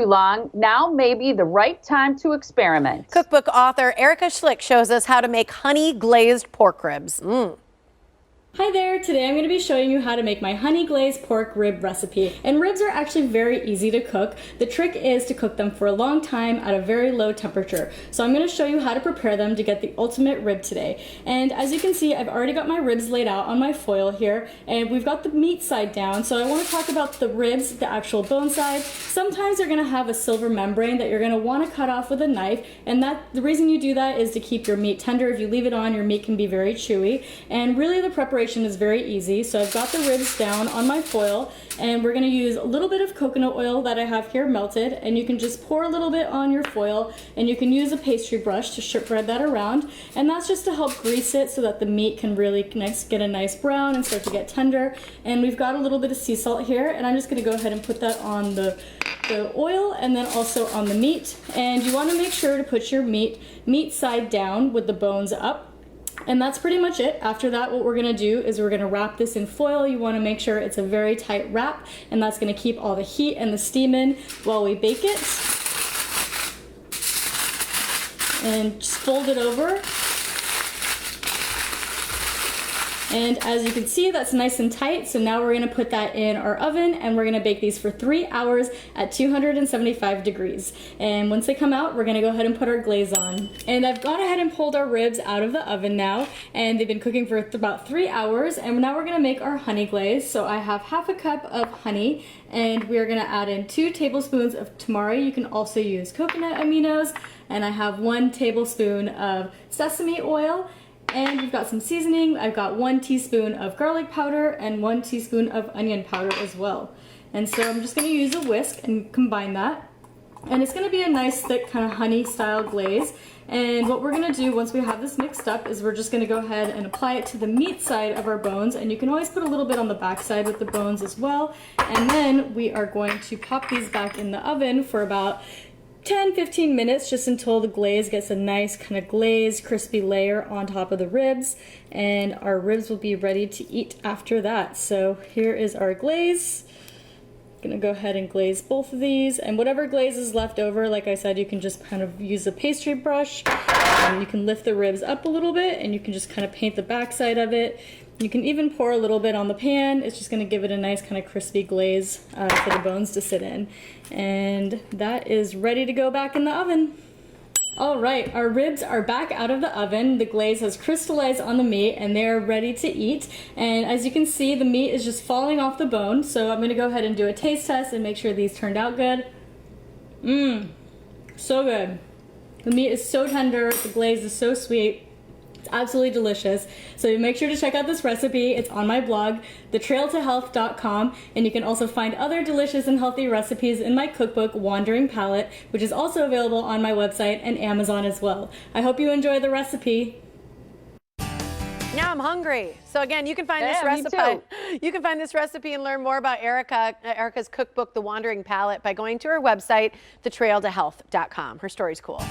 long, now may be the right time to experiment. Cookbook author Erica Schlick shows us how to make honey-glazed pork ribs. Hi there, today I'm going to be showing you how to make my honey-glazed pork rib recipe. And ribs are actually very easy to cook. The trick is to cook them for a long time at a very low temperature. So I'm going to show you how to prepare them to get the ultimate rib today. And as you can see, I've already got my ribs laid out on my foil here, and we've got the meat side down. So I want to talk about the ribs, the actual bone side. Sometimes they're going to have a silver membrane that you're going to want to cut off with a knife, and the reason you do that is to keep your meat tender. If you leave it on, your meat can be very chewy. And really the preparation is very easy. So I've got the ribs down on my foil, and we're going to use a little bit of coconut oil that I have here melted, and you can just pour a little bit on your foil, and you can use a pastry brush to spread that around, and that's just to help grease it so that the meat can really get a nice brown and start to get tender. And we've got a little bit of sea salt here, and I'm just going to go ahead and put that on the oil and then also on the meat. And you want to make sure to put your meat side down with the bones up. And that's pretty much it. After that, what we're gonna do is we're gonna wrap this in foil. You wanna make sure it's a very tight wrap, and that's gonna keep all the heat and the steam in while we bake it. And just fold it over. And as you can see, that's nice and tight. So now we're gonna put that in our oven, and we're gonna bake these for 3 hours at 275 degrees. And once they come out, we're gonna go ahead and put our glaze on. And I've gone ahead and pulled our ribs out of the oven now, and they've been cooking for about 3 hours. And now we're gonna make our honey glaze. So I have half a cup of honey, and we're gonna add in 2 tablespoons of tamari. You can also use coconut aminos. And I have 1 tablespoon of sesame oil. And we've got some seasoning. I've got 1 teaspoon of garlic powder and 1 teaspoon of onion powder as well. And so I'm just gonna use a whisk and combine that. And it's gonna be a nice thick kind of honey style glaze. And what we're gonna do once we have this mixed up is we're just gonna go ahead and apply it to the meat side of our bones. And you can always put a little bit on the back side with the bones as well. And then we are going to pop these back in the oven for about 10-15 minutes, just until the glaze gets a nice kind of glazed, crispy layer on top of the ribs, and our ribs will be ready to eat after that. So here is our glaze. Gonna go ahead and glaze both of these, and whatever glaze is left over, like I said, you can just kind of use a pastry brush, and you can lift the ribs up a little bit, and you can just kind of paint the back side of it. You can even pour a little bit on the pan. It's just gonna give it a nice kind of crispy glaze for the bones to sit in. And that is ready to go back in the oven. All right, our ribs are back out of the oven. The glaze has crystallized on the meat, and they're ready to eat. And as you can see, the meat is just falling off the bone. So I'm gonna go ahead and do a taste test and make sure these turned out good. So good. The meat is so tender, the glaze is so sweet. It's absolutely delicious. So make sure to check out this recipe. It's on my blog, thetrailtohealth.com, and you can also find other delicious and healthy recipes in my cookbook, Wandering Palate, which is also available on my website and Amazon as well. I hope you enjoy the recipe. Now I'm hungry. So again, you can find this recipe. You can find this recipe and learn more about Erica's cookbook, The Wandering Palate, by going to her website, thetrailtohealth.com. Her story's cool.